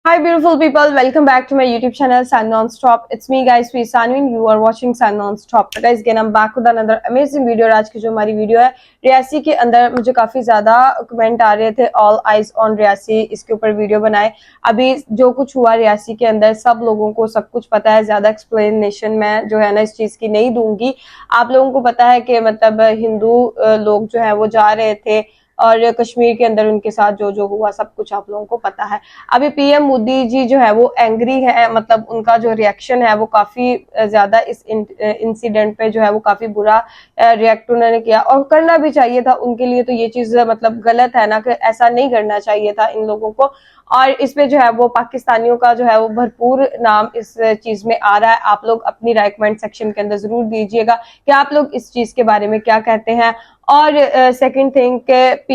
Hi beautiful people, welcome back to my YouTube channel Sun Non-Stop. It's me guys, Sweet Sanu and you are watching Sun Non-Stop. So guys, again I'm back with another amazing video. और आज की जो हमारी video है रियासी के अंदर, मुझे काफी ज्यादा कमेंट आ रहे थे ऑल आइज ऑन रियासी, इसके ऊपर वीडियो बनाए। अभी जो कुछ हुआ रियासी के अंदर सब लोगों को सब कुछ पता है, ज्यादा एक्सप्लेनेशन मैं जो है ना इस चीज की नहीं दूंगी। आप लोगों को पता है कि मतलब हिंदू लोग जो है वो जा रहे थे और कश्मीर के अंदर उनके साथ जो जो हुआ सब कुछ आप लोगों को पता है। अभी पीएम मोदी जी जो है वो एंग्री है, मतलब उनका जो रिएक्शन है वो काफी ज्यादा इस इंसिडेंट पे जो है वो काफी बुरा रिएक्ट उन्होंने किया, और करना भी चाहिए था उनके लिए। तो ये चीज मतलब गलत है ना, कि ऐसा नहीं करना चाहिए था इन लोगों को। और इसमें जो है वो पाकिस्तानियों का जो है वो भरपूर नाम इस चीज में आ रहा है। आप लोग अपनी राय कमेंट सेक्शन के अंदर जरूर दीजिएगा कि आप लोग इस चीज के बारे में क्या कहते हैं। और सेकंड थिंग के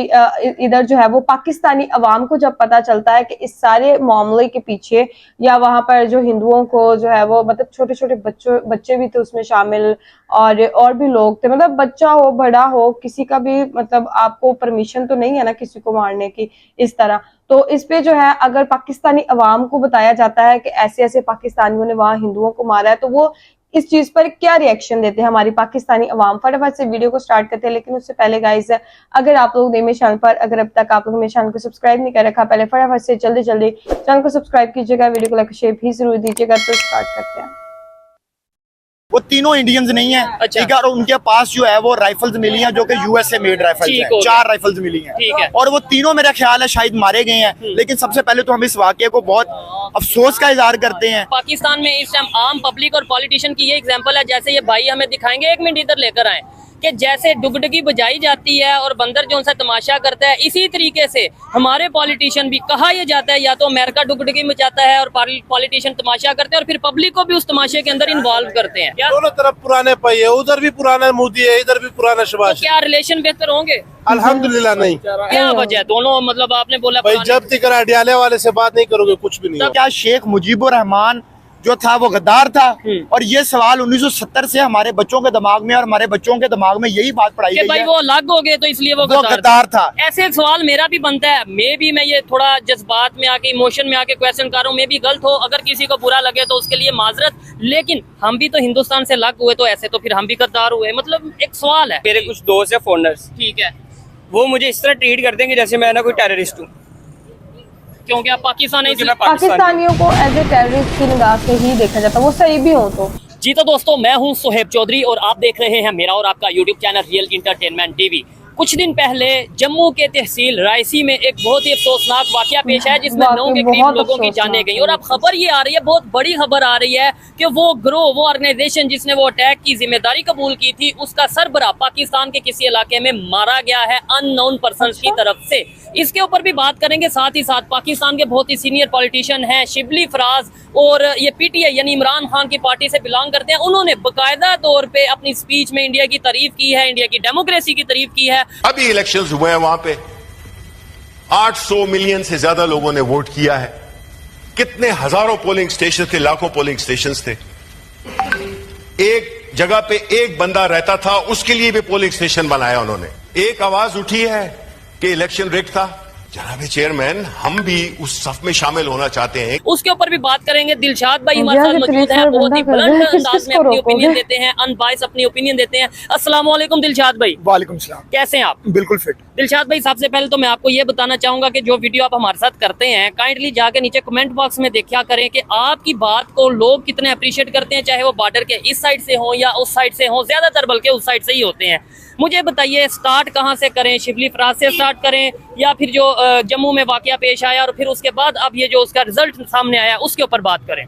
इधर जो है वो पाकिस्तानी अवाम को जब पता चलता है कि इस सारे मामले के पीछे या वहां पर जो हिंदुओं को जो है वो मतलब छोटे छोटे बच्चे भी थे उसमें शामिल, और भी लोग थे, मतलब बच्चा हो बड़ा हो किसी का भी, मतलब आपको परमिशन तो नहीं है ना किसी को मारने की इस तरह। तो इस पे जो है अगर पाकिस्तानी अवाम को बताया जाता है कि ऐसे ऐसे पाकिस्तानियों ने वहां हिंदुओं को मारा है, तो वो इस चीज पर क्या रिएक्शन देते हैं हमारी पाकिस्तानी अवाम। फटाफट से वीडियो को स्टार्ट करते हैं, लेकिन उससे पहले गाइस अगर आप लोग नए मेरे चैनल पर, अगर अब तक आप लोग मेरे चैनल को सब्सक्राइब नहीं कर रखा, पहले फटाफट से जल्दी जल्दी चैनल को सब्सक्राइब कीजिएगा, वीडियो को लाइक शेयर भी जरूर दीजिएगा। तो स्टार्ट करते हैं। वो तीनों इंडियंस नहीं है, अच्छा। ठीक है, और उनके पास जो है वो राइफल्स मिली हैं जो कि यूएसए मेड राइफल्स हैं। 4 राइफल्स मिली हैं और वो तीनों मेरा ख्याल है शायद मारे गए हैं। लेकिन सबसे पहले तो हम इस वाकये को बहुत अफसोस का इजहार करते हैं। पाकिस्तान में इस टाइम आम पब्लिक और पॉलिटिशियन की ये एग्जांपल है, जैसे ये भाई हमें दिखाएंगे, 1 मिनट इधर लेकर आए, कि जैसे डुगडुगी बजाई जाती है और बंदर जो उनसे तमाशा करता है, इसी तरीके से हमारे पॉलिटिशियन भी, कहा यह जाता है या तो अमेरिका डुगडुगी मचाता है और पॉलिटिशियन तमाशा करते हैं और फिर पब्लिक को भी उस तमाशे के अंदर इन्वॉल्व करते हैं। दोनों तरफ पुराने पई है, उधर भी पुराना मोदी है, इधर भी पुराना शहबाज। तो क्या रिलेशन बेहतर होंगे? अल्हम्दुलिल्लाह नहीं। क्या वजह है दोनों, मतलब आपने बोला भाई जब तक अडियाले वाले से बात नहीं करोगे कुछ भी नहीं होगा। क्या शेख मुजीबुर रहमान जो था वो गद्दार था? और ये सवाल 1970 से हमारे बच्चों के दिमाग में और हमारे बच्चों के दिमाग में यही बात पढ़ाई गई भाई है। वो अलग हो गए तो इसलिए वो गद्दार था। ऐसे एक सवाल मेरा भी बनता है, मैं ये थोड़ा जज्बात में आके, इमोशन में आके क्वेश्चन कर रहा हूँ, मैं भी गलत हो, अगर किसी को बुरा लगे तो उसके लिए माजरत, लेकिन हम भी तो हिंदुस्तान से अलग हुए, तो ऐसे तो फिर हम भी गद्दार हुए। मतलब एक सवाल है। मेरे कुछ दोस्त है फॉरनर्स, ठीक है, वो मुझे इस तरह ट्रीट करते हैं कि जैसे मैं ना कोई टेररिस्ट हूँ, क्योंकि आप पाकिस्तान है, इसलिए पाकिस्तानियों को एज ए टेररिस्ट की निगाह से ही देखा जाता है, वो सही भी हो तो। जी तो दोस्तों, मैं हूं सुहेब चौधरी और आप देख रहे हैं मेरा और आपका YouTube channel real entertainment TV. कुछ दिन पहले जम्मू के तहसील रायसी में एक बहुत ही अफसोसनाक वाकया पेश है, जिसमें 9 के करीब लोगों की जाने गई। और अब खबर ये आ रही है, बहुत बड़ी खबर आ रही है, कि वो ग्रोह, वो ऑर्गेनाइजेशन जिसने वो अटैक की जिम्मेदारी कबूल की थी, उसका सरबराह पाकिस्तान के किसी इलाके में मारा गया है अननोन पर्सन की तरफ से। इसके ऊपर भी बात करेंगे। साथ ही साथ पाकिस्तान के बहुत ही सीनियर पॉलिटिशियन हैं शिबली फराज, और ये पीटीआई यानी इमरान खान की पार्टी से बिलोंग करते हैं। उन्होंने बाकायदा तौर पे अपनी स्पीच में इंडिया की तारीफ की है, इंडिया की डेमोक्रेसी की तारीफ की है। अभी इलेक्शंस हुए हैं, वहां पे 800 मिलियन से ज्यादा लोगों ने वोट किया है। कितने हजारों पोलिंग स्टेशन थे, लाखों पोलिंग स्टेशन थे। एक जगह पे एक बंदा रहता था, उसके लिए भी पोलिंग स्टेशन बनाया उन्होंने। एक आवाज उठी है कि इलेक्शन रिग्ड था। जनाब चेयरमैन, हम भी उस सफ में शामिल होना चाहते हैं। उसके ऊपर भी बात करेंगे। दिलशाद भाई हमारे साथ मौजूद हैं, बहुत ही बुलंद अंदाज में अपनी ओपिनियन देते हैं, अनबाइस अपनी ओपिनियन देते हैं। अस्सलाम वालेकुम दिलशाद भाई। वालेकुम सलाम। कैसे हैं आप? बिल्कुल फिट। दिलशाद भाई, सबसे पहले तो मैं आपको ये बताना चाहूंगा कि जो वीडियो आप हमारे साथ करते हैं, काइंडली जाके नीचे कमेंट बॉक्स में देखा करें कि आपकी बात को लोग कितने अप्रिशिएट करते हैं, चाहे वो बॉर्डर के इस साइड से हो या उस साइड से हो, ज्यादातर बल्कि उस साइड से ही होते हैं। मुझे बताइए, स्टार्ट कहाँ से करें? शिबली फराज से स्टार्ट करें या फिर जो जम्मू में वाकया पेश आया और फिर उसके बाद अब ये जो उसका रिजल्ट सामने आया उसके ऊपर बात करें?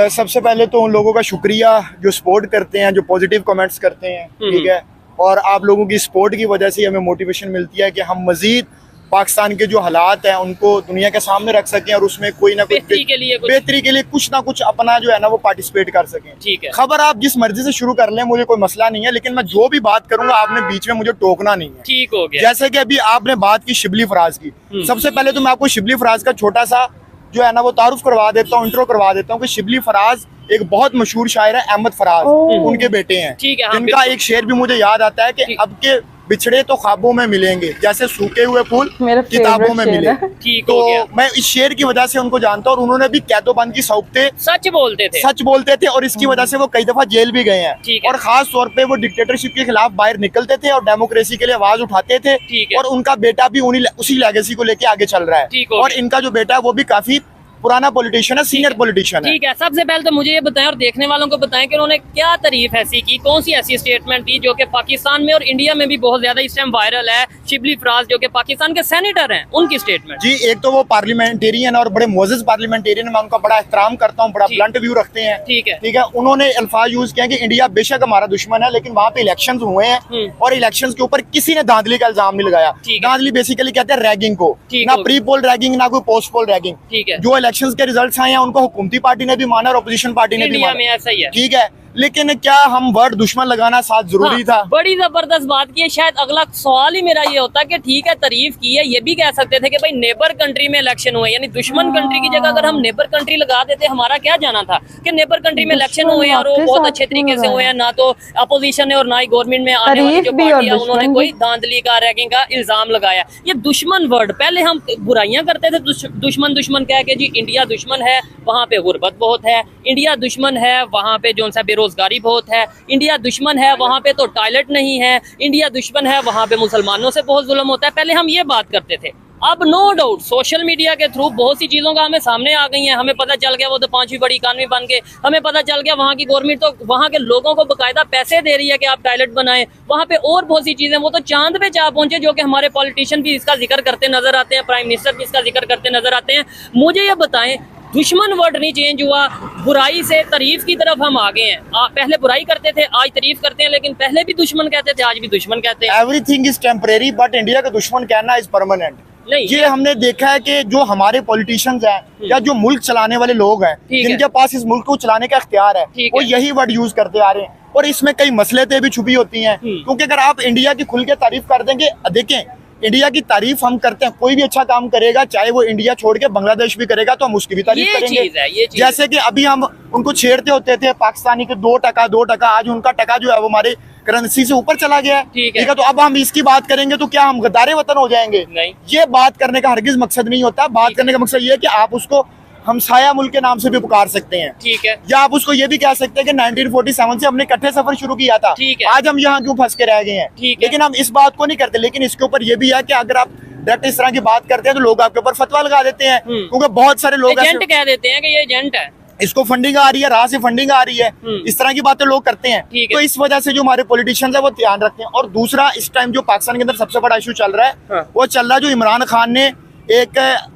सबसे पहले तो उन लोगों का शुक्रिया जो सपोर्ट करते हैं, जो पॉजिटिव कमेंट्स करते हैं, ठीक है। और आप लोगों की सपोर्ट की वजह से हमें मोटिवेशन मिलती है कि हम मजीद पाकिस्तान के जो हालात हैं उनको दुनिया के सामने रख सकें और उसमें कोई ना कोई बेहतरी के लिए कुछ ना कुछ अपना जो है ना वो पार्टिसिपेट कर सकें। ठीक है। खबर आप जिस मर्जी से शुरू कर लें, मुझे कोई मसला नहीं है, लेकिन मैं जो भी बात करूंगा आपने बीच में मुझे टोकना नहीं है। ठीक हो गया। जैसे कि अभी आपने बात की शिबली फराज की, सबसे पहले तो मैं आपको शिबली फराज का छोटा सा जो है ना वो तारुफ करवा देता हूँ, इंट्रो करवा देता हूँ कि शिबली फराज एक बहुत मशहूर शायर है, अहमद फराज, उनके बेटे हैं। ठीक है। जिनका एक शेर भी मुझे याद आता है कि अब के बिछड़े तो ख्वाबों में मिलेंगे, जैसे सूखे हुए फूल मेरा किताबों favorite में शेर मिले। है। ठीक हो गया। तो मैं इस शेर की वजह से उनको जानता हूँ, और उन्होंने भी कैदोबंद की सौंपते सच बोलते थे। सच बोलते थे, और इसकी वजह से वो कई दफा जेल भी गए ठीक हैं। है। और खास तौर पे वो डिक्टेटरशिप के खिलाफ बाहर निकलते थे और डेमोक्रेसी के लिए आवाज उठाते थे। ठीक है। और उनका बेटा भी उसी लेगेसी को लेके आगे चल रहा ठीक है। हो और गया। इनका जो बेटा है वो भी काफी पुराना पॉलिटिशियन है, सीनियर पॉलिटिशियन है। ठीक है, सबसे पहले तो मुझे ये बताएं और देखने वालों को बताएं कि उन्होंने क्या तारीफ ऐसी की, कौन सी ऐसी स्टेटमेंट दी जो कि पाकिस्तान में और इंडिया में भी बहुत ज्यादा इस टाइम वायरल है। शिबली फराज जो कि पाकिस्तान के सेनेटर हैं, उनकी स्टेटमेंट। जी, एक तो वो पार्लियामेंटेरियन और बड़े मोअज़्ज़ पार्लियामेंटेरियन, मैं उनका बड़ा एहतराम करता हूँ, बड़ा ठीक। ब्लंट व्यू रखते हैं। ठीक है। ठीक है, उन्होंने अल्फाज यूज किया कि इंडिया बेशक हमारा दुश्मन है, लेकिन वहाँ पे इलेक्शंस हुए हैं और इलेक्शंस के ऊपर किसी ने धांधली का इल्जाम नहीं लगाया। ठीक है। धांधली बेसिकली कहते हैं रैगिंग को, ठीक ना हो प्री पोल रैगिंग ना कोई पोस्ट पोल रैगिंग। ठीक है। जो इलेक्शंस के रिजल्ट्स आए हैं उनको हुकूमती पार्टी ने भी माना और अपोजिशन पार्टी ने भी इंडिया माना। में ऐसा ही है। ठीक है, लेकिन क्या हम वर्ड दुश्मन लगाना साथ जरूरी हाँ, था? बड़ी जबरदस्त बात की है। शायद अगला सवाल ही मेरा ये होता कि ठीक है, तारीफ की है, ये भी कह सकते थे कि भाई नेबर कंट्री में इलेक्शन हुए, यानी दुश्मन कंट्री की जगह अगर हम नेबर कंट्री लगा देते, हमारा क्या जाना था कि नेबर कंट्री में इलेक्शन हुए और वो बहुत अच्छे तरीके से हुए हैं, ना तो अपोजिशन है और ना ही गवर्नमेंट में आने वाली जो पार्टी है उन्होंने कोई धांधली का, रैगिंग का इल्जाम लगाया। ये दुश्मन वर्ड, पहले हम बुराइयां करते थे दुश्मन दुश्मन कह के, जी इंडिया दुश्मन है, वहाँ पे गुर्बत बहुत है, इंडिया दुश्मन है, वहाँ पे जो सा बेरोजगारी बहुत है, इंडिया दुश्मन है, वहाँ पे तो टॉयलेट नहीं है, इंडिया दुश्मन है, वहाँ पे मुसलमानों से बहुत जुल्म होता है। पहले हम ये बात करते थे। अब नो डाउट सोशल मीडिया के थ्रू बहुत सी चीजों का हमें सामने आ गई हैं, हमें पता चल गया वो तो 5वीं बड़ी इकानवी बन गए, हमें पता चल गया वहाँ की गवर्नमेंट तो वहाँ के लोगों को बकायदा पैसे दे रही है कि आप टॉयलेट बनाएं, वहाँ पे और बहुत सी चीजें, वो तो चांद पे जा पहुंचे, जो कि हमारे पॉलिटिशियन भी इसका जिक्र करते नजर आते हैं, प्राइम मिनिस्टर भी इसका जिक्र करते नजर आते हैं। मुझे ये बताएं, दुश्मन वर्ड नहीं चेंज हुआ, बुराई से तारीफ की तरफ हम आ गए हैं। पहले बुराई करते थे, आज तारीफ करते हैं, लेकिन पहले भी दुश्मन कहते थे, आज भी दुश्मन कहते हैं। Everything is temporary, but India का दुश्मन कहना इज परमानेंट। नहीं, ये हमने देखा है कि जो हमारे पॉलिटिशियंस हैं या जो मुल्क चलाने वाले लोग हैं, ठीक है। जिनके पास इस मुल्क को चलाने का इख्तियार है, ठीक वो है। यही वर्ड यूज करते आ रहे हैं। और इसमें कई मसलेतें भी छुपी होती हैं, क्योंकि अगर आप इंडिया की खुल के तारीफ कर देंगे, देखें इंडिया की तारीफ हम करते हैं, कोई भी अच्छा काम करेगा, चाहे वो इंडिया छोड़ के बांग्लादेश भी करेगा, तो हम उसकी भी तारीफ ये करेंगे। चीज है, ये चीज जैसे कि अभी हम उनको छेड़ते होते थे पाकिस्तानी के 2%, आज उनका टका जो है वो हमारे करेंसी से ऊपर चला गया है। ठीक है। तो अब हम इसकी बात करेंगे तो क्या हम गद्दारे वतन हो जाएंगे? नहीं। ये बात करने का हरगिज मकसद नहीं होता। बात करने का मकसद ये है कि आप उसको हमसाया मुल्क के नाम से भी पुकार सकते हैं, ठीक है। या आप उसको ये भी कह सकते हैं कि 1947 से हमने इकट्ठे सफर शुरू किया था, ठीक है। आज हम यहाँ क्यों फंस के रह गए हैं? ठीक है। लेकिन हम इस बात को नहीं करते। लेकिन इसके ऊपर ये भी है कि अगर आप डायरेक्ट इस तरह की बात करते हैं तो लोग आपके ऊपर फतवा लगा देते हैं, क्योंकि बहुत सारे लोग एजेंट कह देते हैं कि ये एजेंट है। इसको फंडिंग आ रही है, राह से फंडिंग आ रही है, इस तरह की बातें लोग करते हैं। ठीक है। तो इस वजह से जो हमारे पॉलिटिशियंस है वो ध्यान रखते हैं। और दूसरा, इस टाइम जो पाकिस्तान के अंदर सबसे बड़ा इशू चल रहा है, हाँ। वो चल रहा है जो इमरान खान ने एक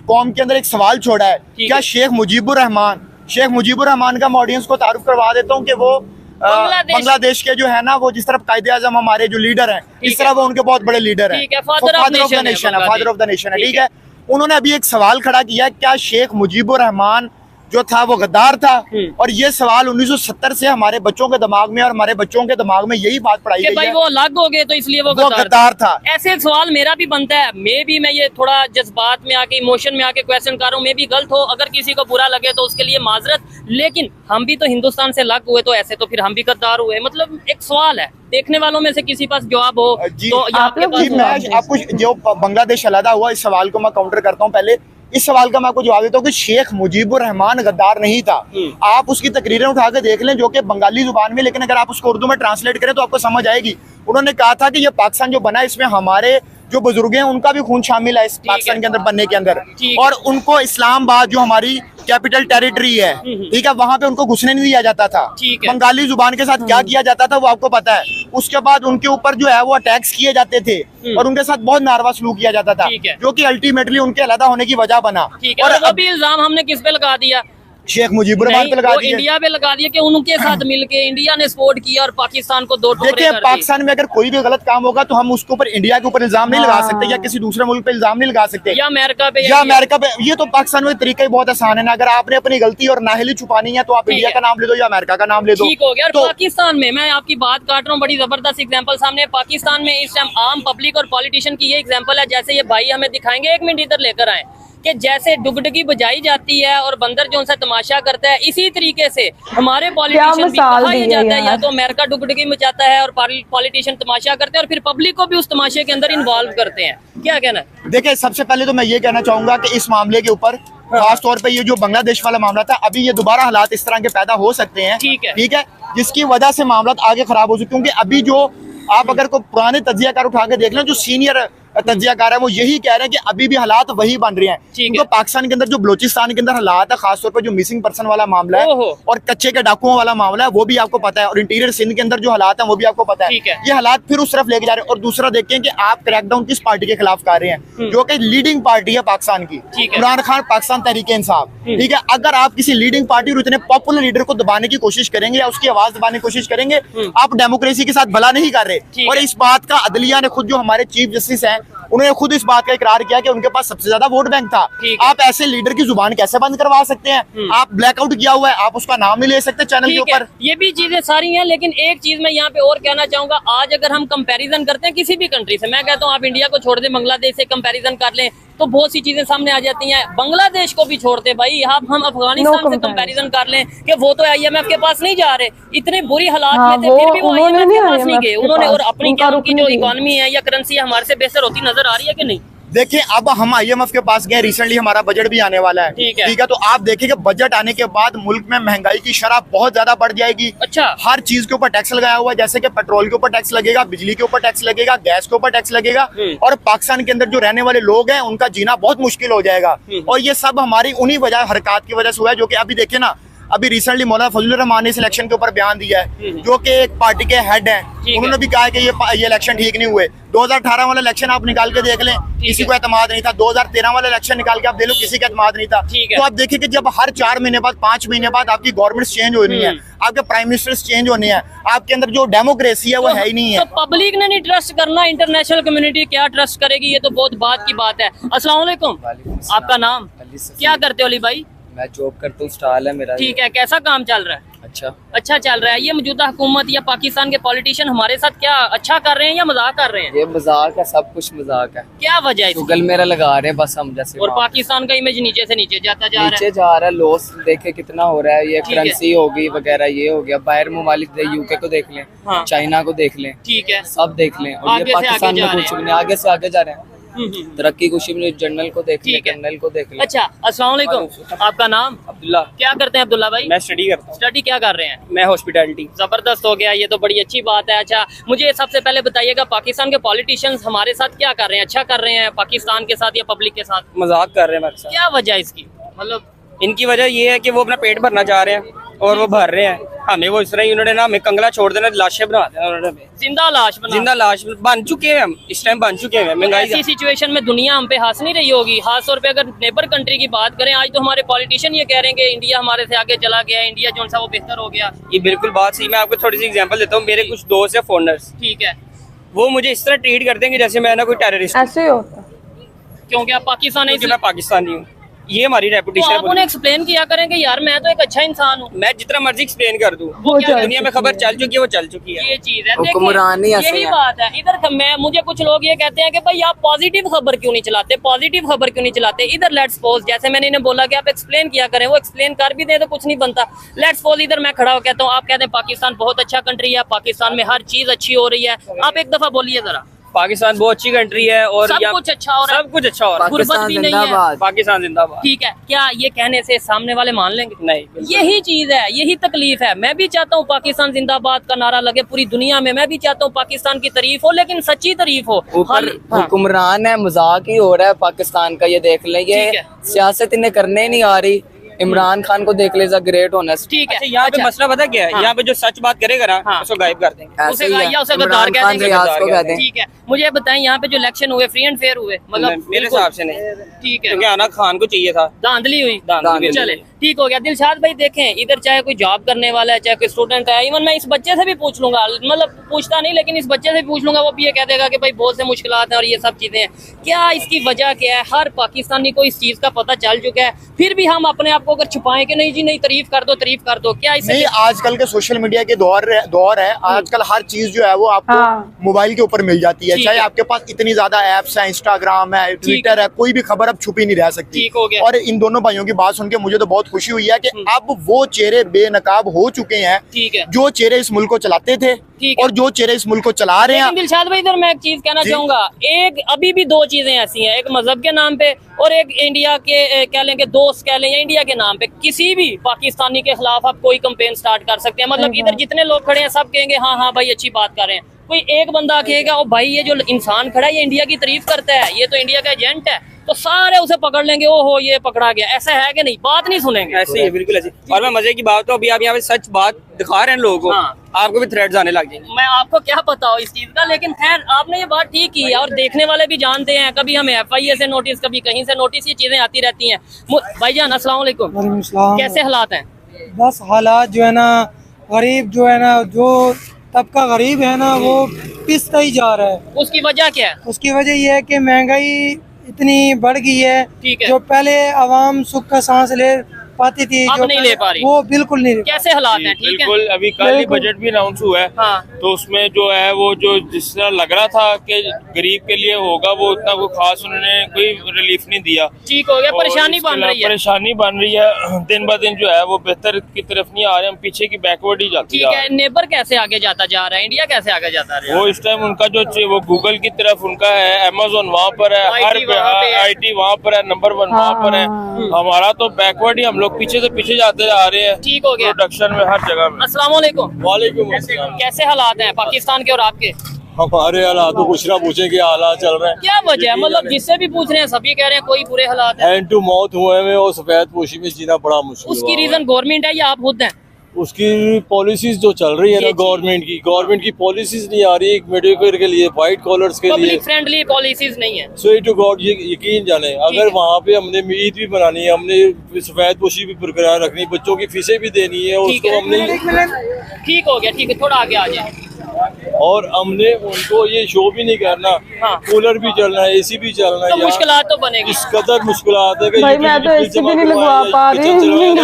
कौम के अंदर एक सवाल छोड़ा है, क्या है। शेख मुजीबुर रहमान का मैं ऑडियंस को तारुफ करवा देता हूँ कि वो बांग्लादेश के जो है ना, वो जिस तरह कायदे आजम हमारे जो लीडर हैं, इस तरह वो उनके बहुत बड़े लीडर हैं, ठीक है, फादर ऑफ नेशन है, फादर ऑफ द नेशन है। ठीक है, उन्होंने अभी एक सवाल खड़ा किया, क्या शेख मुजीबुर रहमान जो था वो गद्दार था? और ये सवाल 1970 से हमारे बच्चों के दिमाग में और हमारे बच्चों के दिमाग में यही बात पढ़ाई कि गई भाई है, वो अलग हो गए तो इसलिए वो गद्दार था। ऐसे सवाल मेरा भी बनता है। मैं ये थोड़ा जज्बात में आके, इमोशन में आके क्वेश्चन कर रहा हूँ, मैं भी गलत हो, अगर किसी को बुरा लगे तो उसके लिए माजरत, लेकिन हम भी तो हिंदुस्तान से अलग हुए, तो ऐसे तो फिर हम भी गद्दार हुए। मतलब एक सवाल है, देखने वालों में से किसी पास जवाब हो जी, तो या आपके पास जी, मैं आपको जो बांग्लादेश अलहदा हुआ, इस सवाल को मैं काउंटर करता हूँ। पहले इस सवाल का मैं आपको जवाब देता हूँ कि शेख मुजीबुर रहमान गद्दार नहीं था। आप उसकी तकरीरें उठा के देख लें, जो कि बंगाली जुबान में, लेकिन अगर आप उसको उर्दू में ट्रांसलेट करें तो आपको समझ आएगी। उन्होंने कहा था कि ये पाकिस्तान जो बना है, इसमें हमारे जो बुजुर्ग हैं उनका भी खून शामिल है इस पाकिस्तान के अंदर बनने के अंदर, और उनको इस्लामाबाद जो हमारी कैपिटल टेरिटरी है, ठीक है, वहां पे उनको घुसने नहीं दिया जाता था। बंगाली जुबान के साथ क्या किया जाता था वो आपको पता है। उसके बाद उनके ऊपर जो है वो अटैक्स किए जाते थे और उनके साथ बहुत नारवा सलूक किया जाता था, जो कि अल्टीमेटली उनके अलग होने की वजह बना। और वो भी इल्जाम हमने किस पे लगा दिया? शेख मुजीबुर रहमान पे लगा दिया, इंडिया पे लगा दिया कि उनके साथ मिलके इंडिया ने सपोर्ट किया और पाकिस्तान को 2 टुकड़े कर दिए। पाकिस्तान में अगर कोई भी गलत काम होगा तो हम उसके ऊपर, इंडिया के ऊपर इल्जाम नहीं लगा सकते, या किसी दूसरे मुल्क पे इल्जाम नहीं लगा सकते, या अमेरिका पे, ये तो पाकिस्तान में तरीका ही बहुत आसान है ना। अगर आपने अपनी गलती और नाहिली छुपानी है तो आप इंडिया का नाम ले दो या अमेरिका का नाम ले दो। ठीक हो गया। और पाकिस्तान में मैं आपकी बात काट रहा हूँ, बड़ी जबरदस्त एग्जांपल सामने। पाकिस्तान में इस टाइम आम पब्लिक और पॉलिटिशियन की ये एग्जांपल है, जैसे ये भाई हमें दिखाएंगे, 1 मिनट इधर लेकर आए, कि जैसे डुगडुगी बजाई जाती है और बंदर जो उनसे तमाशा करता है, इसी तरीके से हमारे पॉलिटिशियन भी मिसाल कहा दी यह है जाता है, या यार। तो अमेरिका डुगडुगी मचाता है और पॉलिटिशियन तमाशा करते हैं और फिर पब्लिक को भी उस तमाशे के अंदर इन्वॉल्व करते हैं। क्या कहना है? देखिए, सबसे पहले तो मैं ये कहना चाहूंगा कि इस मामले के ऊपर खास तौर पे ये जो बांग्लादेश वाला मामला था, अभी ये दोबारा हालात इस तरह के पैदा हो सकते हैं, ठीक है। ठीक है, जिसकी वजह से मामला आगे खराब हो सकते, क्योंकि अभी जो आप अगर कोई पुराने तज्जियाकार उठा के देख लें, जो सीनियर तज्जियाकार है वो यही कह रहे हैं कि अभी भी हालात वही बन रहे हैं, क्योंकि पाकिस्तान के अंदर जो बलोचिस्तान के अंदर हालात है, खासतौर पर जो मिसिंग पर्सन वाला मामला है और कच्चे के डाकुओं वाला मामला है, वो भी आपको पता है, और इंटीरियर सिंध के अंदर जो हालात है वो भी आपको पता है। ये हालात फिर उस तरफ लेके जा रहे हैं। और दूसरा देखें कि आप क्रैकडाउन किस पार्टी के खिलाफ कर रहे हैं, जो कि लीडिंग पार्टी है पाकिस्तान की, इमरान खान, पाकिस्तान तहरीक-ए-इंसाफ, ठीक है। अगर आप किसी लीडिंग पार्टी और इतने पॉपुलर लीडर को दबाने की कोशिश करेंगे या उसकी आवाज दबाने की कोशिश करेंगे, आप डेमोक्रेसी के साथ भला नहीं कर रहे। और इस बात का अदलिया ने खुद, जो हमारे चीफ जस्टिस हैं, उन्होंने खुद इस बात का इकरार किया कि उनके पास सबसे ज्यादा वोट बैंक था। आप ऐसे लीडर की जुबान कैसे बंद करवा सकते हैं? आप ब्लैकआउट किया हुआ है, आप उसका नाम नहीं ले सकते चैनल के ऊपर। ये भी चीजें सारी हैं, लेकिन एक चीज मैं यहाँ पे और कहना चाहूंगा। आज अगर हम कंपैरिजन करते हैं किसी भी कंट्री से, मैं कहता हूँ आप इंडिया को छोड़ दें, बांग्लादेश से कंपैरिजन कर लें, तो बहुत सी चीजें सामने आ जाती हैं। बांग्लादेश को भी छोड़ते भाई, हम अफगानिस्तान से कंपैरिजन कर लें कि वो तो IMF के पास नहीं जा रहे, इतने बुरी हालात में थे, फिर भी वो IMF के पास नहीं गए उन्होंने। और अपनी क्या उनकी जो इकोनॉमी है या करेंसी है हमारे से बेहतर होती नजर आ रही है कि नहीं? देखिए, अब हम IMF के पास गए, रिसेंटली हमारा बजट भी आने वाला है, ठीक है। तो आप देखिए कि बजट आने के बाद मुल्क में महंगाई की शरह बहुत ज्यादा बढ़ जाएगी। अच्छा, हर चीज के ऊपर टैक्स लगाया हुआ है, जैसे कि पेट्रोल के ऊपर टैक्स लगेगा, बिजली के ऊपर टैक्स लगेगा, गैस के ऊपर टैक्स लगेगा, और पाकिस्तान के अंदर जो रहने वाले लोग हैं उनका जीना बहुत मुश्किल हो जाएगा। और ये सब हमारी उन्हीं वजह हरकत की वजह से हुआ है, जो कि अभी देखिए ना, अभी रिसेंटली मौलाना फजलुर रहमान ने इस इलेक्शन के ऊपर बयान दिया है, जो कि एक पार्टी के हेड हैं, उन्होंने भी कहा है कि ये इलेक्शन ठीक नहीं हुए। 2018 वाला इलेक्शन आप निकाल के देख लें, किसी को एतमाद नहीं था। 2013 वाला इलेक्शन निकाल के आप देख लो, किसी का एतमाद नहीं था। तो आप देखिए कि जब हर 4 महीने बाद, 5 महीने बाद आपकी गवर्नमेंट चेंज होनी है, आपके प्राइम मिनिस्टर चेंज होने हैं, आपके अंदर जो डेमोक्रेसी है वो है ही नहीं है। तो पब्लिक ने नहीं ट्रस्ट करना, इंटरनेशनल कम्युनिटी क्या ट्रस्ट करेगी? ये तो बहुत बात की बात है। अस्सलाम वालेकुम, आपका नाम? क्या करते हो अली भाई? मैं जॉब करता हूँ, स्टॉल है मेरा। ठीक है, कैसा काम चल रहा है? अच्छा चल रहा है। ये मौजूदा हुकूमत या पाकिस्तान के पॉलिटिशियन हमारे साथ क्या अच्छा कर रहे हैं या मजाक कर रहे हैं? ये मजाक है, सब कुछ मजाक है। क्या वजह है? गूगल मेरा लगा रहे हैं बस हम जैसे। और पाकिस्तान का इमेज नीचे से नीचे जाता जा रहा है, नीचे जा रहा है। लॉस देखे कितना हो रहा है, ये करेंसी होगी वगैरह, ये हो गया। बाहर ममालिक UK को देख लें, चाइना को देख लें, ठीक है, सब देख लें। और ये पाकिस्तान में कुछ भी नहीं, आगे से आगे जा रहे हैं। तरक्की कुछ भी नहीं। जनरल को देख लें, कर्नल को देख लें। अच्छा, अस्सलाम वालेकुम, आपका नाम? अब्दुल्ला। क्या करते हैं अब्दुल्ला भाई? मैं स्टडी करता हूँ। स्टडी क्या कर रहे हैं? मैं हॉस्पिटैलिटी। जबरदस्त हो गया, ये तो बड़ी अच्छी बात है। अच्छा, मुझे सबसे पहले बताइएगा, पाकिस्तान के पॉलिटिशियंस हमारे साथ क्या कर रहे हैं? अच्छा कर रहे हैं पाकिस्तान के साथ या पब्लिक के साथ? मजाक कर रहे हैं हमारे साथ। क्या वजह इसकी? मतलब इनकी वजह ये है कि वो अपना पेट भरना चाह रहे हैं और वो भर रहे हैं। हमें वो इस तरह ही उन्होंने ना हमें कंगला छोड़ देना, लाशें बना देना उन्होंने। जिंदा लाश बन चुके हैं हम, इस टाइम बन चुके हैं। महंगाई ऐसी सिचुएशन में दुनिया हम पे हंस नहीं रही होगी? खास तौर पे अगर नेबर कंट्री की बात करें, आज तो हमारे पॉलिटिशियन ये कह रहे हैं कि इंडिया हमारे से आगे चला गया, इंडिया जो सा वो बेहतर हो गया। ये बिल्कुल बात सही। मैं आपको थोड़ी सी एग्जांपल देता हूँ। मेरे कुछ दोस्त है फॉरेनर्स, ठीक है, वो मुझे इस तरह ट्रीट करते हैं कि जैसे मैं ना कोई टेररिस्ट। ऐसे ही होता है। क्योंकि आप पाकिस्तान है, मैं पाकिस्तानी हूँ। ये हमारी तो रेपुटेशन आप उन्हें एक्सप्लेन किया करें कि यार मैं तो एक अच्छा इंसान हूँ। मैं जितना मर्जी एक्सप्लेन कर दूं, वो क्या दुनिया में खबर चल चुकी है, वो चल चुकी है। ये चीज है, हुक्मरानी देखिए, यही बात है। इधर मैं मुझे कुछ लोग ये कहते हैं कि भाई आप पॉजिटिव खबर क्यों नहीं चलाते, पॉजिटिव खबर क्यों नहीं चलाते? इधर लेट्स सपोज, जैसे मैंने इन्हें बोला कि आप एक्सप्लेन किया करें, वो एक्सप्लेन कर भी दे तो कुछ नहीं बनता। लेट्स सपोज इधर मैं खड़ा हो कहता हूँ, आप कहते हैं पाकिस्तान बहुत अच्छा कंट्री है, पाकिस्तान में हर चीज अच्छी हो रही है। आप एक दफा बोलिए जरा। पाकिस्तान बहुत अच्छी कंट्री है और सब कुछ अच्छा हो रहा है, सब कुछ अच्छा हो रहा है। गुर्बत भी नहीं है। पाकिस्तान जिंदाबाद। ठीक है, क्या ये कहने से सामने वाले मान लेंगे? नहीं। यही चीज है, यही तकलीफ है। मैं भी चाहता हूँ पाकिस्तान जिंदाबाद का नारा लगे पूरी दुनिया में, मैं भी चाहता हूँ पाकिस्तान की तारीफ हो, लेकिन सच्ची तारीफ हो। ऊपर हुक्मरान है, मजाक ही हो रहा है पाकिस्तान का। ये देख लें, ये सियासत इन्हें करने नहीं आ रही। इमरान खान को देख ले, ग्रेट होनेस्ट। ठीक है, यहाँ पे मसला पता क्या है? यहाँ पे जो सच बात करेगा ना, उसको गायब कर देंगे, उसे गद्दार कह देंगे। ठीक है, मुझे बताएं, यहाँ पे जो इलेक्शन हुए फ्री एंड फेयर हुए? मतलब मेरे हिसाब से नहीं। ठीक है, क्योंकि आना खान को चाहिए था, धांधली हुई। चले ठीक हो गया। दिलशाद भाई देखें, इधर चाहे कोई जॉब करने वाला है, चाहे कोई स्टूडेंट है, इवन मैं इस बच्चे से भी पूछ लूंगा, मतलब पूछता नहीं लेकिन इस बच्चे से भी पूछ लूंगा, वो भी ये कह देगा कि भाई बहुत से मुश्किलात हैं और ये सब चीजें हैं। क्या इसकी वजह क्या है? हर पाकिस्तानी को इस चीज का पता चल चुका है, फिर भी हम अपने आप को अगर छुपाएं कि नहीं जी नहीं, तारीफ कर दो, क्या इससे नहीं, आजकल के सोशल मीडिया के दौर है। आजकल हर चीज जो है वो आपको मोबाइल के ऊपर मिल जाती है। चाहे आपके पास इतनी ज्यादा एप्स हैं, इंस्टाग्राम है, ट्विटर है, कोई भी खबर अब छुपी नहीं रह सकती। ठीक हो गया। और इन दोनों भाइयों की बात सुन के मुझे तो बहुत खुशी हुई है कि अब वो चेहरे बेनकाब हो चुके हैं, ठीक है, जो चेहरे इस मुल्क को चलाते थे और जो चेहरे इस मुल्क को चला रहे हैं। दिलशाद भाई इधर मैं एक चीज कहना चाहूंगा, एक अभी भी दो चीजें ऐसी हैं, एक मजहब के नाम पे और एक इंडिया के कह लें, दोस्त कह लें या इंडिया के नाम पे किसी भी पाकिस्तानी के खिलाफ आप कोई कंपेन स्टार्ट कर सकते हैं। मतलब इधर जितने लोग खड़े हैं सब कहेंगे हाँ हाँ भाई अच्छी बात कर रहे हैं। कोई एक बंदा कहेगा ओ भाई ये जो इंसान खड़ा है ये इंडिया की तारीफ करता है, ये तो इंडिया का एजेंट है, तो सारे उसे पकड़ लेंगे, ओ हो ये पकड़ा गया। ऐसा है कि नहीं? बात नहीं सुनेंगे। ऐसे ही है, बिल्कुल ऐसे। और मैं मजे की बात तो अभी आप यहाँ पे सच बात दिखा रहे हैं लोगों को, आपको भी थ्रेड्स आने लग जाएंगे। मैं आपको क्या पता हो इस चीज का, लेकिन खैर आपने ये बात ठीक की है और देखने वाले भी जानते हैं, कभी हमें FIA से नोटिस, कभी कहीं से नोटिस, ये चीजें आती रहती हैं। भाईजान अस्सलाम वालेकुम, कैसे हालात हैं? बस हालात जो है ना, गरीब जो है ना, जो तबका गरीब है ना वो पिसता ही जा रहा है। उसकी वजह क्या है? उसकी वजह ये है कि महंगाई इतनी बढ़ गई है, जो पहले आवाम सुख का सांस ले पाती थी, अब जो नहीं ले पा रही, वो बिल्कुल नहीं। कैसे हालात हैं? ठीक है, बिल्कुल। अभी कल ही बजट भी अनाउंस हुआ है, तो उसमें जो है वो जो जिस तरह लग रहा था कि गरीब के लिए होगा वो उतना कोई खास उन्होंने कोई रिलीफ नहीं दिया। ठीक हो गया। परेशानी बन रही है, दिन ब दिन जो है वो बेहतर की तरफ नहीं आ रहे, हम पीछे की बैकवर्ड ही जाती है। ठीक है, नेबर कैसे आगे जाता जा रहा है, इंडिया कैसे आगे जाता है? वो इस टाइम उनका जो वो गूगल की तरफ उनका है, अमेजोन वहाँ पर है, हर IT वहाँ पर है, नंबर 1 वहाँ पर है। हमारा तो बैकवर्ड ही, हम लोग पीछे से पीछे जाते आ रहे हैं। ठीक हो गया। प्रोडक्शन में हर जगह में। अस्सलाम वालेकुम। वालेकुम। कैसे हालात हैं पाकिस्तान के और आपके? हमारे हालात तो कुछ ना पूछे कि हालात चल रहे हैं। क्या वजह है? मतलब जिससे भी पूछ रहे हैं सभी कह रहे हैं कोई बुरे हालात है। हैंड टू माउथ हुए में और सफेद पोशी में जीना बड़ा मुश्किल। उसकी रीजन गवर्नमेंट है या आप खुद हैं? उसकी पॉलिसीज जो चल रही है ना गवर्नमेंट की पॉलिसीज नहीं आ रही है मेडिकल के लिए, व्हाइट कॉलर्स के लिए पब्लिक फ्रेंडली पॉलिसीज नहीं है। स्वे टू गॉड ये यकीन जाने, अगर वहाँ पे हमने ईद भी बनानी है, हमने सफेद पोशी भी बरकरार रखनी, बच्चों की फीसें भी देनी है, उसको हमने। ठीक हो गया, ठीक है, थोड़ा आगे आ जाए। और हमने उनको ये शो भी नहीं करना, कूलर भी चलना है, AC भी चलना है, तो मुश्किलात तो बनेगी। इस कदर मुश्किलात है कि भाई मैं तो AC भी नहीं लगवा पा रही।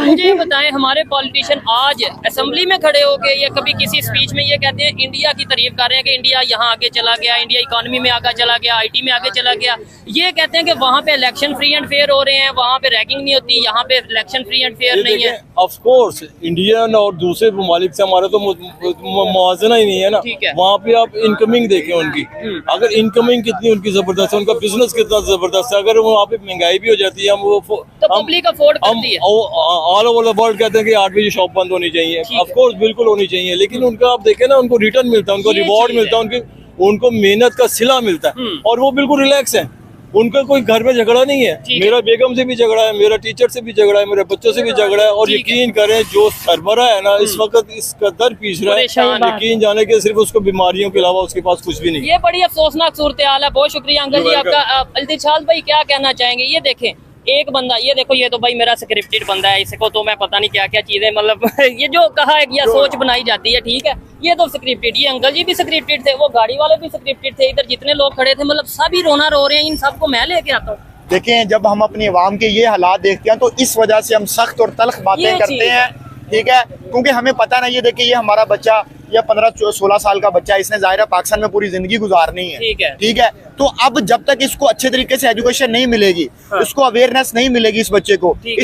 मुझे बताएं, हमारे पॉलिटिशियन आज असेंबली में खड़े होके या कभी किसी स्पीच में ये कहते हैं इंडिया की तारीफ कर रहे हैं कि इंडिया यहाँ आगे चला गया, इंडिया इकोनॉमी में आगे चला गया, IT में आगे चला गया। ये कहते हैं कि वहाँ पे इलेक्शन फ्री एंड फेयर हो रहे हैं, वहाँ पे रैगिंग नहीं होती, यहाँ पे इलेक्शन फ्री एंड फेयर नहीं है। ऑफ कोर्स इंडियन और दूसरे ममालिक से हमारा तो मुआवजा ही नहीं है ना। वहाँ पे आप इनकमिंग देखें उनकी, अगर इनकमिंग कितनी उनकी जबरदस्त है, उनका बिजनेस कितना जबरदस्त है, अगर वहाँ पे महंगाई भी हो जाती है, हम वो तो पब्लिक अफोर्ड करती है। ऑल ओवर द वर्ल्ड कहते हैं कि 8 बजे शॉप बंद होनी चाहिए, ऑफ कोर्स बिल्कुल होनी चाहिए, लेकिन उनका आप देखें ना, उनको रिटर्न मिलता है, उनको रिवॉर्ड मिलता है, उनको मेहनत का सिला मिलता है और वो बिल्कुल रिलैक्स है। उनका कोई घर में झगड़ा नहीं है, मेरा बेगम से भी झगड़ा है, मेरा टीचर से भी झगड़ा है, मेरे बच्चों से भी झगड़ा है। और यकीन करें जो सरबरा है ना इस वक्त इस कदर पीस रहा है, यकीन जाने के सिर्फ उसको बीमारियों के अलावा उसके पास कुछ भी नहीं। ये बड़ी अफसोसनाक सूरत हाल है। बहुत शुक्रिया अंकल जी आपका। दिलशाद भाई क्या कहना चाहेंगे? ये देखें एक बंदा, ये देखो ये तो भाई मेरा स्क्रिप्टेड बंदा है, इसको तो मैं पता नहीं क्या क्या चीजें, मतलब ये जो कहा है या सोच बनाई जाती है, ठीक है, ये तो स्क्रिप्टेड। ये अंकल जी भी स्क्रिप्टेड थे, वो गाड़ी वाले भी स्क्रिप्टेड थे, इधर जितने लोग खड़े थे, मतलब सभी रोना रो रहे हैं। इन सबको मैं लेके आता हूँ। देखें, जब हम अपनी आवाम के ये हालात देखते हैं तो इस वजह से हम सख्त और तल्ख बातें करते हैं, ठीक है, क्योंकि हमें पता नहीं। ये देखिए ये हमारा बच्चा या 15-16 साल का बच्चा, इसने जाहिर है पाकिस्तान में पूरी जिंदगी गुजारनी है, ठीक है। तो अब जब तक इसको अच्छे तरीके से एजुकेशन नहीं मिलेगी, इसको अवेयरनेस नहीं मिलेगी, इस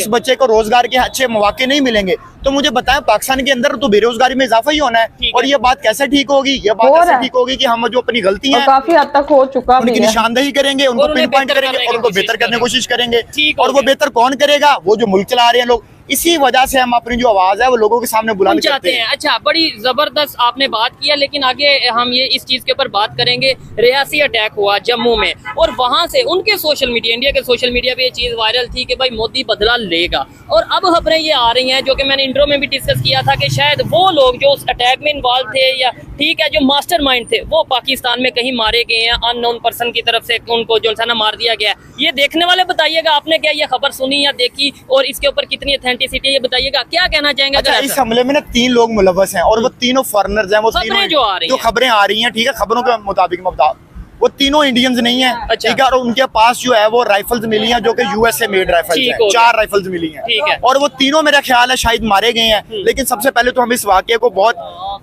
बच्चे को रोजगार के अच्छे मौके नहीं मिलेंगे, तो मुझे बताएं पाकिस्तान के अंदर तो बेरोजगारी में इजाफा ही होना है। और ये बात कैसे ठीक होगी? ये बात कैसे ठीक होगी कि हम जो अपनी गलतियां हैं काफी हद तक हो चुका उनकी निशानदेही करेंगे, उनको पिन पॉइंट करेंगे और उनको बेहतर करने की कोशिश करेंगे। और वो बेहतर कौन करेगा? वो जो मुल्क चला रहे हैं लोग। इसी वजह से हम अपनी जो आवाज है वो लोगों के सामने बुलंद करते हैं। अच्छा, बड़ी जबरदस्त आपने बात किया, लेकिन आगे हम ये इस चीज के ऊपर बात करेंगे। रियासी अटैक हुआ जम्मू में और वहां से उनके सोशल मीडिया, इंडिया के सोशल मीडिया पे ये चीज वायरल थी कि भाई मोदी बदला लेगा। और अब खबरें ये आ रही हैं, जो कि मैंने इंट्रो में भी डिस्कस किया था, कि शायद वो लोग जो उस अटैक में इन्वॉल्व थे या ठीक है, जो मास्टरमाइंड थे वो पाकिस्तान में कहीं मारे गए हैं, अननोन पर्सन की तरफ से उनको जो है ना मार दिया गया है। ये देखने वाले बताइएगा, आपने क्या ये खबर सुनी या देखी और इसके ऊपर कितनी ऑथेंटिसिटी है, ये बताइएगा, क्या कहना चाहेंगे? अच्छा, इस हमले में ना 3 लोग मुलव्वस हैं और वो तीनों फॉरेनर्स हैं। वो तीनों जो खबरें आ रही हैं, ठीक है, खबरों के मुताबिक मैं बता, वो तीनों इंडियंस नहीं है, ठीक है, और उनके पास जो है वो राइफल्स मिली हैं जो कि यूएसए मेड राइफल्स हैं। 4 राइफल्स मिली हैं और वो तीनों मेरा ख्याल है शायद मारे गए हैं। लेकिन सबसे पहले तो हम इस वाकये को बहुत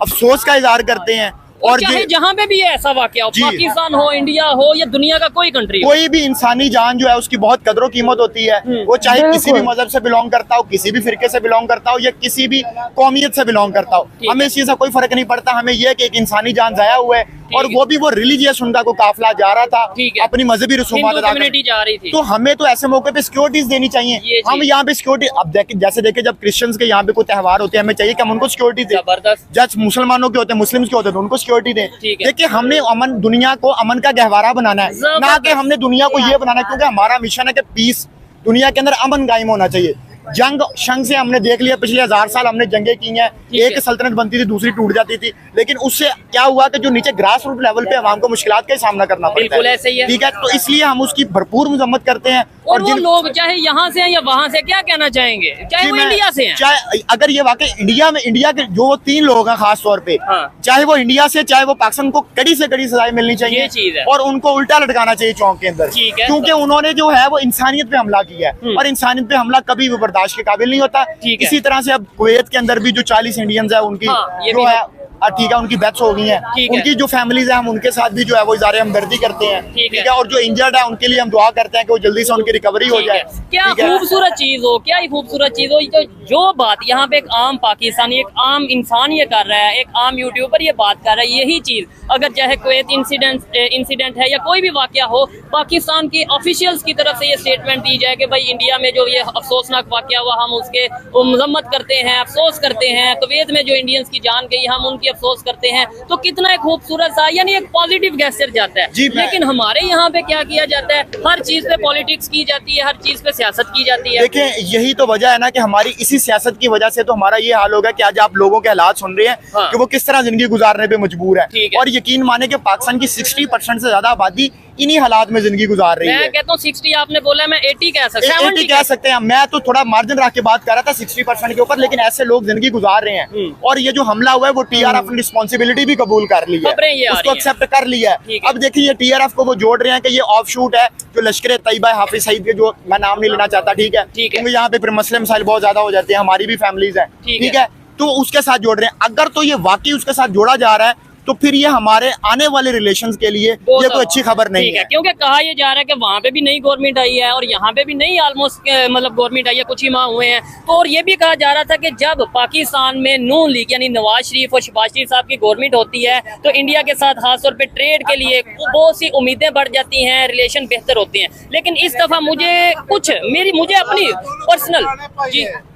अफसोस का इजहार करते हैं। और चाहे जहाँ पे भी है ऐसा वाकया हो, पाकिस्तान हो, इंडिया हो या दुनिया का कोई कंट्री, कोई भी इंसानी जान जो है उसकी बहुत कदर कीमत होती है। वो चाहे किसी भी मजहब से बिलोंग करता हो, किसी भी फिरके से बिलोंग करता हो या किसी भी कौमियत से बिलोंग करता हो, हमें इस चीज का कोई फर्क नहीं पड़ता। हमें यह कि एक इंसानी जान जाया हुआ है और वो भी वो रिलीजियस उनका को काफिला जा रहा था, अपनी मजहबी रसूमात अदा करने जा रही थी। तो हमें तो ऐसे मौके पे सिक्योरिटीज देनी चाहिए। हम यहाँ पे सिक्योरिटी, अब जैसे देखे जब क्रिश्चियंस के यहाँ पे कोई त्योहार होते हैं, हमें चाहिए कि हम उनको सिक्योरिटी दें। जबरदस्त। जब मुसलमानों के होते हैं, मुस्लिम्स के होते हैं, तो उनको सिक्योरिटी दें। देखिए, हमने अमन, दुनिया को अमन का गहवारा बनाना है, ना कि हमने दुनिया को ये बनाना है, क्योंकि हमारा मिशन है कि पीस, दुनिया के अंदर अमन कायम होना चाहिए। जंग शंग से हमने देख लिया, पिछले 1000 साल हमने जंगें की हैं, एक सल्तनत बनती थी, दूसरी टूट जाती थी, लेकिन उससे क्या हुआ कि जो नीचे ग्रास रूट लेवल पे अवाम को मुश्किलात का सामना करना पड़ता है, ठीक है। तो इसलिए हम उसकी भरपूर मजम्मत करते हैं। और वो लोग चाहे यहाँ से हैं या वहाँ से, क्या कहना चाहेंगे, चाहे वो इंडिया से हैं, चाहे अगर ये वाकई इंडिया में, इंडिया के जो 3 लोग हैं खास तौर पे, चाहे वो इंडिया से, चाहे वो पाकिस्तान, को कड़ी से कड़ी सजाएं मिलनी चाहिए और उनको उल्टा लटकाना चाहिए चौक के अंदर, क्योंकि उन्होंने जो है वो इंसानियत पे हमला किया है और इंसानियत पे हमला कभी भी बर्दाश्त के काबिल नहीं होता। इसी तरह से अब कुवैत के अंदर भी जो 40 इंडियंस है उनकी जो है, ठीक है, उनकी डेथ्स हो गई हैं, उनकी जो फैमिलीज है हम उनके साथ भी जो है वो इज़हार हमदर्दी करते हैं, ठीक है, और जो इंजर्ड है उनके लिए हम दुआ करते हैं कि वो जल्दी से उनकी रिकवरी हो जाए। क्या खूबसूरत चीज हो, क्या ही खूबसूरत चीज हो। तो जो बात यहाँ पे एक आम पाकिस्तानी, एक आम इंसान ये कर रहा है, एक आम यूट्यूबर ये बात कर रहा है, यही चीज अगर चाहे कुवैत इंसिडेंट है या कोई भी वाकया हो, पाकिस्तान की ऑफिशियल्स की तरफ से ये स्टेटमेंट दी जाए कि भाई इंडिया में जो ये अफसोसनाक वाकया हुआ, हम उसके मजम्मत करते हैं, अफसोस करते हैं, कुवैत में जो इंडियंस की जान गई हम उनकी अफसोस करते हैं, तो कितना एक खूबसूरत सा, यानी एक पॉजिटिव गेस्चर जाता है। लेकिन हमारे यहाँ पे क्या किया जाता है, हर चीज पे पॉलिटिक्स की जाती है, हर चीज पे सियासत की जाती है। देखिए, यही तो वजह है ना कि हमारी इसी सियासत की वजह से तो हमारा ये हाल होगा कि आज आप लोगों के हालात सुन रहे हैं कि वो किस तरह जिंदगी गुजारने पे मजबूर है। और यकीन माने कि पाकिस्तान की 60% से ज्यादा आबादी इन्हीं हालात में जिंदगी गुजार रही है। मैं कहता हूँ 60, आपने बोला, मैं 80 कह सकता हूँ, 80 कह सकते हैं। मैं तो थोड़ा मार्जिन रख के बात कर रहा था 60% के ऊपर, लेकिन ऐसे लोग जिंदगी गुजार रहे हैं। और ये जो हमला हुआ है वो TRF ने रिस्पॉन्सिबिलिटी भी कबूल कर ली है, उसको एक्सेप्ट कर लिया है। अब देखिए, ये TRF को वो जोड़ रहे हैं कि ये ऑफ शूट है जो लश्कर तैयबा हाफिज सईद के, जो मैं नाम नहीं लेना चाहता, ठीक है, क्योंकि यहाँ पे फिर मसले मसाइल बहुत ज्यादा हो जाते हैं, हमारी भी फैमिलीज हैं, ठीक है, तो उसके साथ जोड़ रहे हैं। अगर तो ये वाकई उसके साथ जोड़ा जा रहा है तो फिर ये हमारे आने वाले रिलेशंस के लिए ये कोई अच्छी खबर नहीं है, क्योंकि कहा ये जा रहा है कि वहाँ पे भी नई गवर्नमेंट आई है और यहाँ पे भी नई ऑलमोस्ट मतलब गवर्नमेंट आई है, कुछ ही माह हुए हैं। तो और ये भी कहा जा रहा था कि जब पाकिस्तान में नून लीग यानी नवाज शरीफ और शहबाज शरीफ साहब की गवर्नमेंट होती है तो इंडिया के साथ खासतौर पर ट्रेड के लिए बहुत सी उम्मीदें बढ़ जाती हैं, रिलेशन बेहतर होते हैं। लेकिन इस दफा मुझे अपनी पर्सनल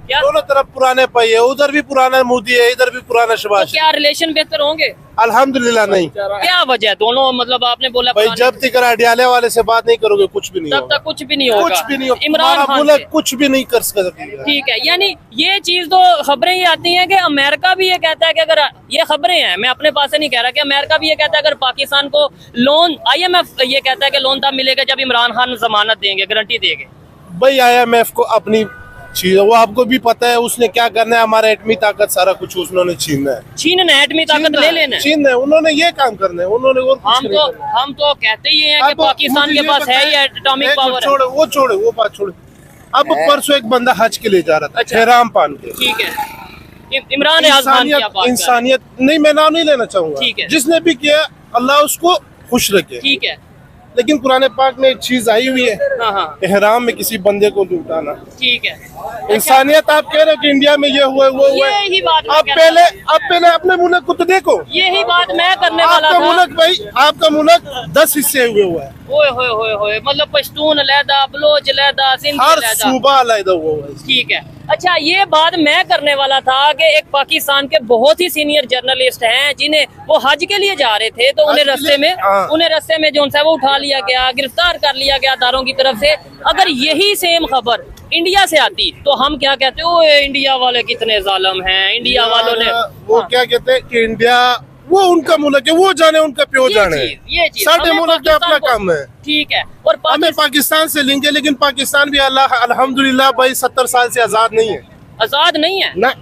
दोनों तरफ पुराने पहिए, उधर भी पुराना मोदी है, इधर भी पुराना शहबाज। तो क्या रिलेशन बेहतर होंगे? अल्हम्दुलिल्लाह नहीं। क्या वजह? दोनों मतलब आपने बोला भाई, जब तक अडियाले वाले से बात नहीं करोगे कुछ भी नहीं तब तक कुछ भी नहीं होगा, कुछ भी नहीं होगा। इमरान खान मुल्क कुछ भी नहीं कर सकते। ठीक है, यानी ये चीज तो खबरें ये आती हैं कि अमेरिका भी ये कहता है कि अगर ये खबरें हैं, मैं अपने पास से नहीं कह रहा, कि अमेरिका भी ये कहता है अगर पाकिस्तान को लोन, IMF ये कहता है कि लोन तब मिलेगा जब इमरान खान जमानत देंगे, गारंटी देंगे। भाई IMF को अपनी चीज, वो आपको भी पता है उसने क्या करना है, हमारा एटमी ताकत सारा कुछ उन्होंने छीनना है, एटमी ताकत ले लेना है, छीनना है, उन्होंने ये काम करना है, उन्होंने और हम तो कहते ही हैं कि पाकिस्तान के पास है ये एटॉमिक पावर। वो बात छोड़े। अब परसों एक बंदा हज के लिए जा रहा था, एहराम पहन के, ठीक है, इमरान इंसानियत नहीं, मैं नाम नहीं लेना चाहूंगा, जिसने भी किया अल्लाह उसको खुश रखे, ठीक है। लेकिन कुरान पाक में एक चीज आई हुई है, एहराम में किसी बंदे को लूटाना, ठीक है। इंसानियत आप कह रहे हो कि इंडिया में ये हुआ वो हुआ, यही बात अब पहले अपने मुल्क को तो देखो। यही बात मैं करने वाला था। मुल्क भाई, आपका मुल्क 10 हिस्से हुए हुआ है, होए मतलब पश्तून अलहदा, बलोच अलहदा, सिंध हर सूबा अलहदा हुआ है, ठीक है। अच्छा, ये बात मैं करने वाला था कि एक पाकिस्तान के बहुत ही सीनियर जर्नलिस्ट हैं जिन्हें वो हज के लिए जा रहे थे, तो उन्हें रस्ते में जो है वो उठा लिया गया, गिरफ्तार कर लिया गया अदारों की तरफ से। अगर यही सेम खबर इंडिया से आती तो हम क्या कहते हो, इंडिया वाले कितने जालिम हैं, इंडिया वालों ने वो क्या कहते हैं कि इंडिया वो उनका मुल्क है, वो जाने, उनका प्यो जाने। ये चीज साढ़े मुल्क का अपना काम है। ठीक है। और हमें पाकिस्तान से लेंगे, लेकिन पाकिस्तान भी अल्हम्दुलिल्लाह भाई 70 साल से आजाद नहीं है। आजाद नहीं है ना,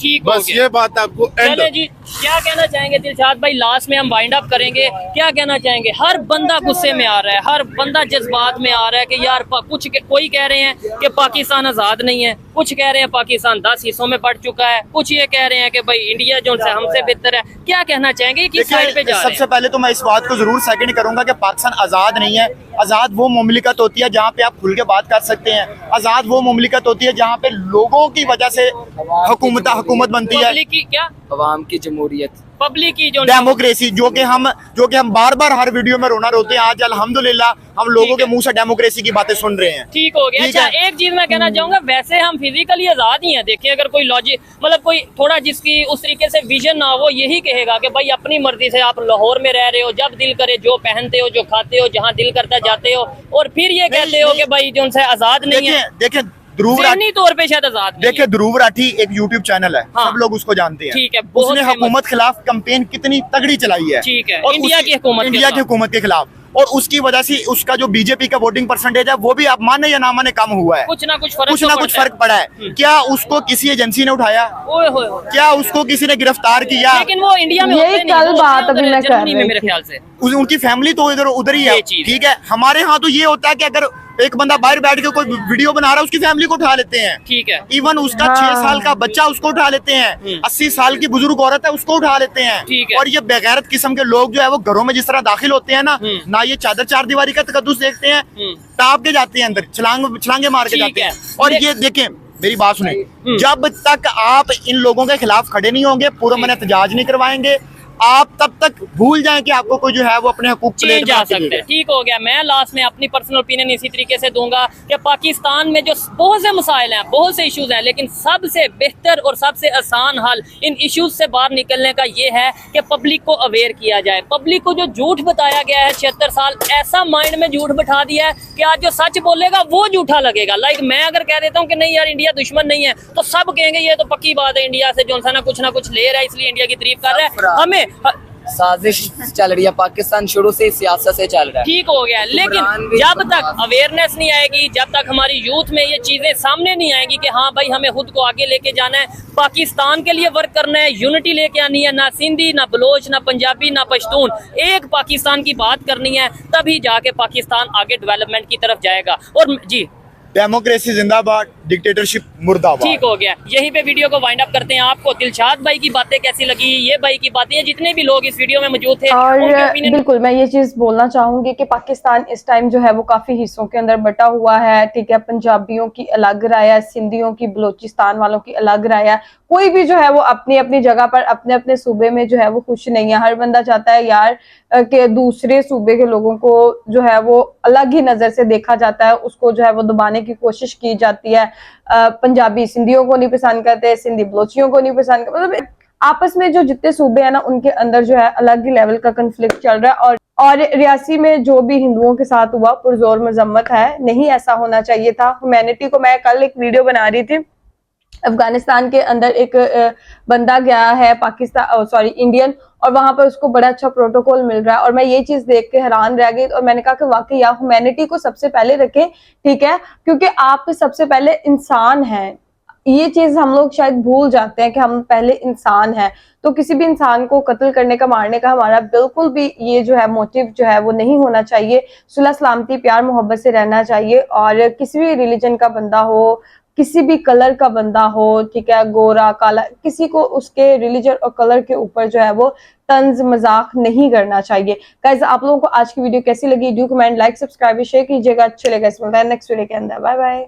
ठीक हो बस गया। ये बात आपको चले जी, क्या कहना चाहेंगे दिलशाद भाई? लास्ट में हम वाइंड अप करेंगे, क्या कहना चाहेंगे? हर बंदा गुस्से में आ रहा है, हर बंदा जज्बात में आ रहा है कि यार कोई कह रहे हैं कि पाकिस्तान आजाद नहीं है, कुछ कह रहे हैं पाकिस्तान 10 हिस्सों में बढ़ चुका है, कुछ ये कह रहे हैं कि भाई इंडिया जो से हमसे बेहतर है। क्या कहना चाहेंगे, किस साइड पे जा रहे हैं? सबसे पहले तो मैं इस बात को जरूर सेकंड करूंगा कि पाकिस्तान आजाद नहीं है। आजाद वो मुमलिकत होती है जहाँ पे आप खुल के बात कर सकते हैं। आजाद वो मुमलिकत होती है जहाँ पे लोगों की वजह से हुकूमत बनती है। पब्लिक की क्या? अवाम की जमहूरियत, पब्लिक की जो डेमोक्रेसी, जो कि हम बार बार हर वीडियो में रोना रोते हैं। आज अल्हम्दुलिल्लाह हम लोगों के मुंह से डेमोक्रेसी की बातें सुन रहे हैं। ठीक हो गया। अच्छा, एक चीज मैं कहना चाहूंगा, वैसे हम फिजिकली आजाद ही हैं। देखिए, अगर कोई लॉजिक मतलब कोई थोड़ा जिसकी उस तरीके से विजन ना हो, यही कहेगा कि भाई अपनी मर्जी से आप लाहौर में रह रहे हो, जब दिल करे जो पहनते हो, जो खाते हो, जहाँ दिल करता जाते हो, और फिर ये कहते हो कि भाई जो उनसे आजाद नहीं है। देखिए ध्रुव राठी तौर पे शायद आजाद नहीं देखिए, ध्रुव राठी एक यूट्यूब चैनल है, हाँ। सब लोग उसको जानते हैं। ठीक है, उसने हुकूमत खिलाफ कैंपेन कितनी तगड़ी चलाई है। ठीक है, और इंडिया की हुकूमत के खिलाफ, और उसकी वजह से उसका जो बीजेपी का वोटिंग परसेंटेज है वो भी आप माने या ना माने कम हुआ है। कुछ ना कुछ फर्क पड़ा है। क्या उसको किसी एजेंसी ने उठाया? क्या उसको किसी ने गिरफ्तार किया? लेकिन वो इंडिया में यही कल बात अभी मैं कर रही थी। मेरे ख्याल से उनकी फैमिली तो उधर ही है। ठीक है, हमारे यहाँ तो ये होता है कि अगर एक बंदा बाहर बैठ के कोई वीडियो बना रहा है, उसकी फैमिली को उठा लेते हैं। ठीक है, इवन उसका 6 साल का बच्चा उसको उठा लेते हैं, 80 साल की बुजुर्ग औरत है उसको उठा लेते हैं। ठीक है। और ये बेगैरत किस्म के लोग जो है वो घरों में जिस तरह दाखिल होते हैं ना ये चादर चार दीवारी का तकद्दुस देखते हैं, टाप के जाते हैं अंदर, छलांगे मार के जाते हैं। और ये देखें, मेरी बात सुने, जब तक आप इन लोगों के खिलाफ खड़े नहीं होंगे, पुरअमन एहतजाज नहीं करवाएंगे, आप तब तक भूल जाएं कि आपको कोई जो है वो अपने हकूक चेंज जा सकते हैं। ठीक हो गया। मैं लास्ट में अपनी पर्सनल ओपिनियन इसी तरीके से दूंगा कि पाकिस्तान में जो बहुत से मसाइल हैं, बहुत से इश्यूज हैं, लेकिन सबसे बेहतर और सबसे आसान हल इन इश्यूज से बाहर निकलने का ये है कि पब्लिक को अवेयर किया जाए। पब्लिक को जो झूठ बताया गया है 76 साल, ऐसा माइंड में झूठ बैठा दिया है कि आज जो सच बोलेगा वो झूठा लगेगा। लाइक मैं अगर कह देता हूँ कि नहीं यार इंडिया दुश्मन नहीं है, तो सब कहेंगे ये तो पक्की बात है, इंडिया से जो ना कुछ ले रहा है, इसलिए इंडिया की तारीफ कर रहा है। हमें साजिश चल रही है, पाकिस्तान शुरू से सियासत से चल रहा है। ठीक हो गया, लेकिन जब तक अवेयरनेस नहीं आएगी, जब तक हमारी यूथ में ये चीजें सामने नहीं आएगी कि हाँ भाई हमें खुद को आगे लेके जाना है, पाकिस्तान के लिए वर्क करना है, यूनिटी लेके आनी है, ना सिंधी, ना बलोच, ना पंजाबी, ना पश्तून, एक पाकिस्तान की बात करनी है, तभी जाके पाकिस्तान आगे डेवलपमेंट की तरफ जाएगा। और जी, डेमोक्रेसी जिंदाबाद, डिक्टेटरशिप मुर्दाबाद। ठीक हो गया, यहीं पे वीडियो को वाइंड अप करते हैं। आपको दिलशाद भाई की बातें कैसी लगी, ये भाई की बातें, जितने भी लोग इस वीडियो में मौजूद थे, और बिल्कुल मैं ये चीज बोलना चाहूंगी कि पाकिस्तान इस टाइम जो है वो काफी हिस्सों के अंदर बटा हुआ है। ठीक है, पंजाबियों की अलग राय है, सिंधियों की, बलोचिस्तान वालों की अलग राय है। कोई भी जो है वो अपनी अपनी जगह पर अपने अपने सूबे में जो है वो खुश नहीं है। हर बंदा चाहता है यार कि दूसरे सूबे के लोगों को जो है वो अलग ही नजर से देखा जाता है, उसको जो है वो दबाने की कोशिश की जाती है। पंजाबी सिंधियों को नहीं पसंद करते, सिंधी बलोचियों को नहीं पसंद करते। मतलब आपस में जो जितने सूबे हैं ना, उनके अंदर जो है अलग ही लेवल का कंफ्लिक्ट चल रहा है। और रियासी में जो भी हिंदुओं के साथ हुआ पुरजोर मजम्मत है, नहीं ऐसा होना चाहिए था। ह्यूमैनिटी को, मैं कल एक वीडियो बना रही थी, अफगानिस्तान के अंदर एक बंदा गया है इंडियन, और वहां पर उसको बड़ा अच्छा प्रोटोकॉल मिल रहा है, और मैं ये चीज देख के हैरान रह गई। और मैंने कहा कि वाकई यार ह्यूमैनिटी को सबसे पहले रखें, ठीक है, क्योंकि आप सबसे पहले इंसान हैं। ये चीज हम लोग शायद भूल जाते हैं कि हम पहले इंसान हैं। तो किसी भी इंसान को कत्ल करने का, मारने का हमारा बिल्कुल भी ये जो है मोटिव जो है वो नहीं होना चाहिए। सुलह सलामती, प्यार मोहब्बत से रहना चाहिए। और किसी भी रिलीजन का बंदा हो, किसी भी कलर का बंदा हो, ठीक है, गोरा काला, किसी को उसके रिलीजन और कलर के ऊपर जो है वो तंज मजाक नहीं करना चाहिए। गाइस, आप लोगों को आज की वीडियो कैसी लगी? Do comment, like, subscribe, share कीजिएगा। अच्छे लगे, मिलता है नेक्स्ट वीडियो के अंदर। Bye bye.